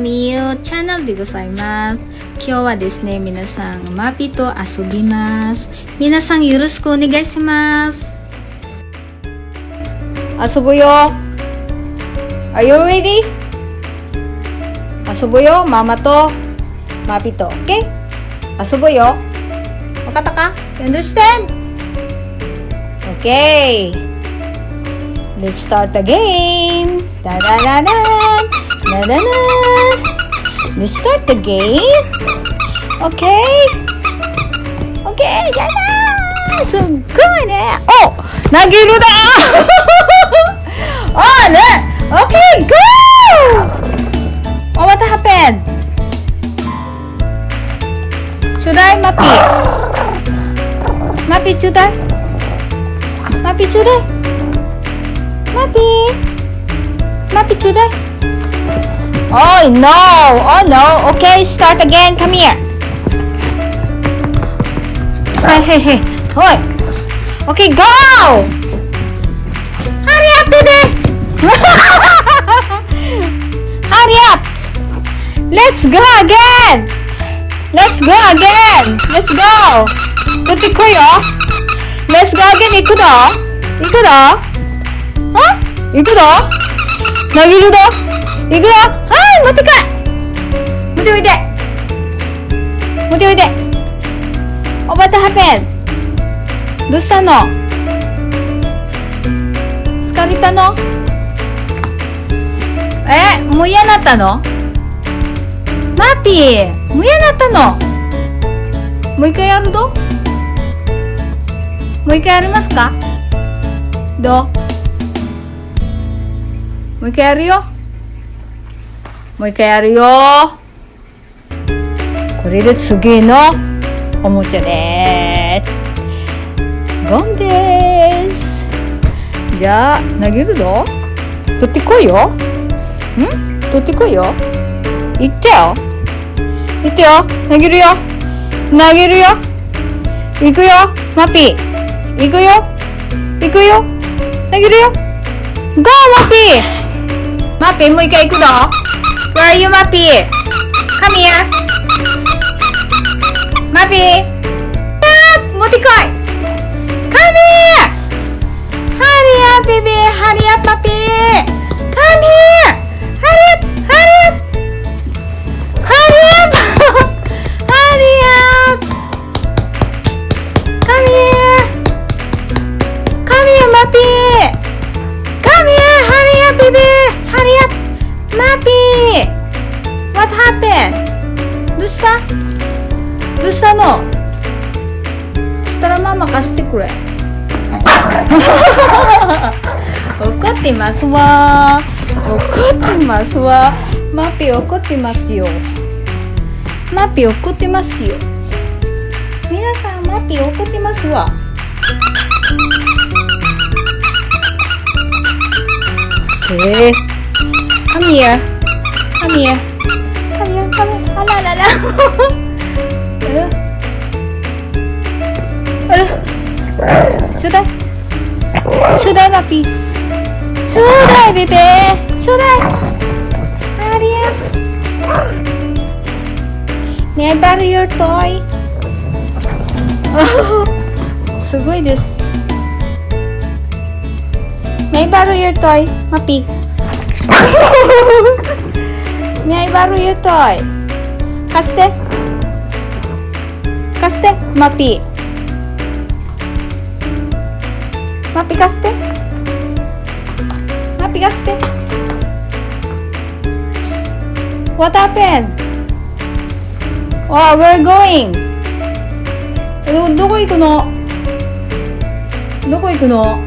ミーチャンネルでございます。今日はですね、皆さん、マピと遊びます。皆さんよろしくお願いします。遊ぶよ。Are you ready? 遊ぶよ、ママとマピと。OK? 遊ぶよ。わかったか? You understand? Okay. Let's start the game. Da da da da. Da da da. Let's start the game. Okay. Okay. やだー。すっごいね。お、投げるだー。あね。Okay. Go. Oh, what happened? Should I, Mappy? Mappy, should I? Mappy, should I? Mappy, should I? Oh no. Okay, start again. Come here. Hey. Hoy. Okay, go. Hurry up, baby. Hurry up. Let's go again. Let's go. 取ってこいよ。Let's go again. 行くぞ。行くぞ。投げるぞ。行くぞ。はい、持ってこい。持っておいで。おばたはぺん。どうしたの？疲れたの？もう嫌になったの？マッピー、もう嫌になったの？もう一回やるぞ。もう一回やりますか？どう？もう一回やるよ。これで次のおもちゃです。ゴンです。じゃあ投げるぞ。取ってこいよ。取ってこいよ。行ってよ。投げるよ。行くよ。マッピー。行くよ。投げるよ。ゴー、マッピー。マッピー、もう一回行くぞ。Where are you, マッピー？ Come here. マッピー。持ってこい。Come here. Hurry up, baby. Hurry up, マッピー。Come here. Hurry up. Come here, マッピー。Come here. Hurry up, baby. Hurry up. Mappy. What happened? どうしたの？したらママ貸してくれ。怒ってますわ。マッピー怒ってますよ。皆さん、マッピー怒ってますわ。Come here.あらら。ちょうだい、マッピー。ちょうだい、ベベー。ちょうだい。Hurry up. May I borrow your toy? すごいです。May I borrow your toy, マッピー。May I borrow your toy? 貸して、マッピー。貸して。What happened? Oh, we're going. どこ行くの？どこ行くの？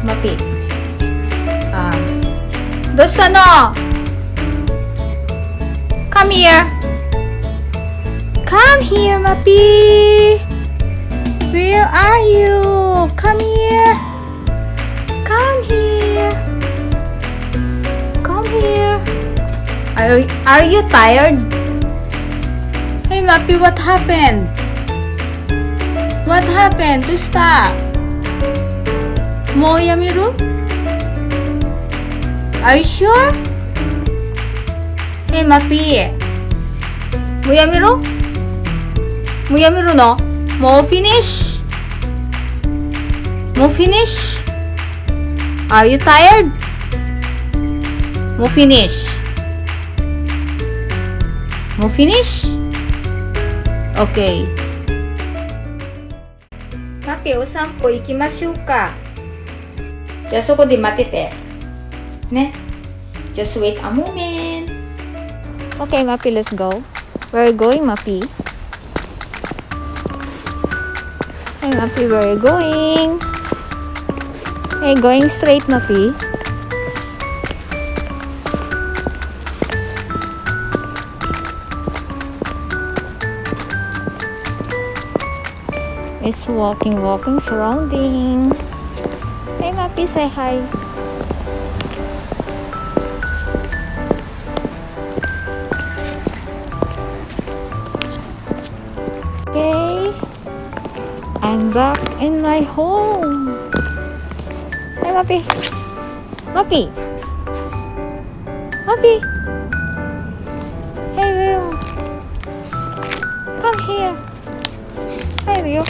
マッピー。どうしたの？ Come here, マッピー。Where are you? Come here. Are you tired? Hey, Mappy, what happened? どうした？もうやめる？ Are you sure? Hey, Mappy. もうやめろ？もうやめるの？もうフィニッシュ？もうフィニッシュ？ Are you tired? もうフィニッシュ？もうフィニッシュ？ Okay. Mappy, お散歩行きましょうか。じゃあそこで待ってて。ね。Just wait a moment. Okay, Mappy, let's go. Where are you going, Mappy? Hey, Mappy, where are you going? Hey, going straight, Mappy. It's walking, surrounding. Hey, Mappy, say hi. Okay, I'm back in my home. Hey, Mappy. Mappy. Mappy. Hey, Rio. Come here. Hey, Rio.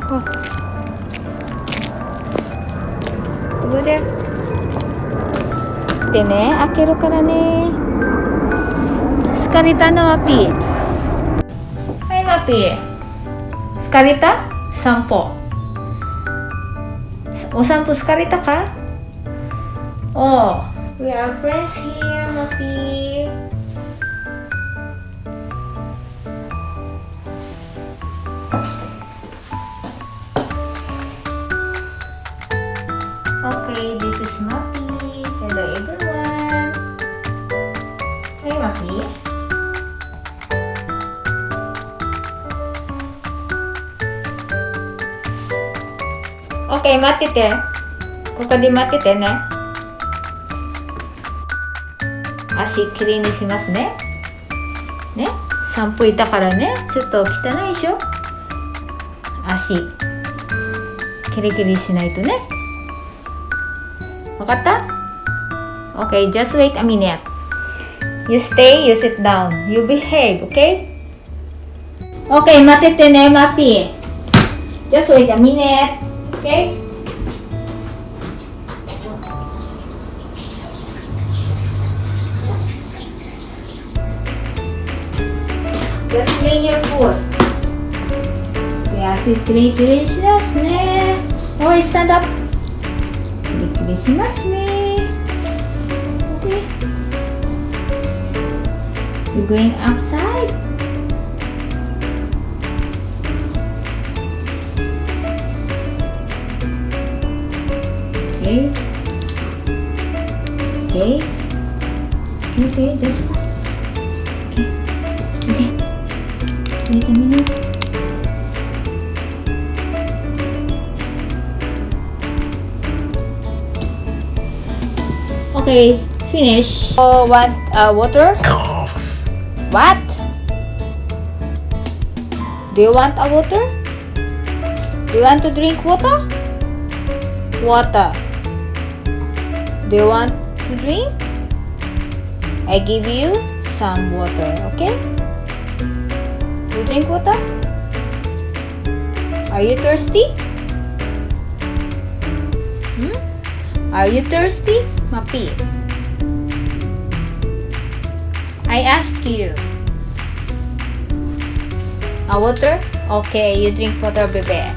Oh. Over there. でね、開けるからね。疲れたの、Mappy。はい、Mappy。疲れた？散歩。お散歩疲れたか？ Oh, we are friends here, Mappy. Okay, this is Mappy. Hello, everyone. Hey, Mappy. Okay, 待ってて。ここで待っててね。足きれいにしますね。ね、散歩いたからね、ちょっと汚いでしょ。足きれいきれいしないとね。わかった？ Okay, just wait a minute. You stay, you sit down. You behave, okay? Okay, 待っててね、Mappy. Just wait a minute. Okay? Just clean your foot. で、足きれいきれいしますね。おい、stand up. きれいきれいしますね。Okay. You're going outside. Okay. Okay. Okay, just okay. Okay. Wait a minute. Okay, finish. Want water? What? Do you want a water? Do you want to drink water? Water. Do you want to drink? I give you some water, okay? You drink water? Are you thirsty? Are you thirsty, Mappy? I asked you. A water? Okay, you drink water, baby.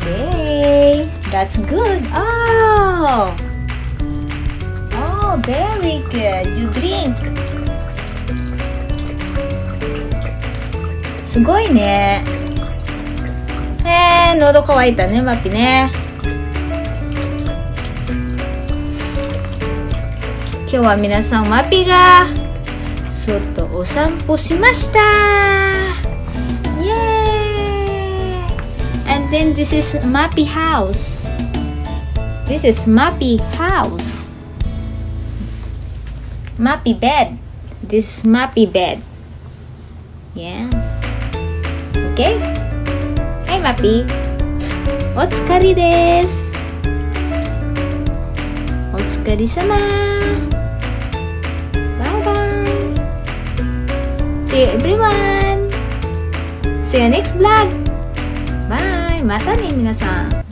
Okay, that's good. Oh, very good. You drink. すごいね。喉乾いたね、Mappyね。今日は皆さん、Mappyが外お散歩しました。イエーイ。And then this is Mappy house. This is Mappy house. Mappy bed. This is Mappy bed. Yeah. Okay? Hi, Mappy. お疲れです。お疲れ様。Bye bye. See you everyone. See you next vlog. Bye. またね皆さん。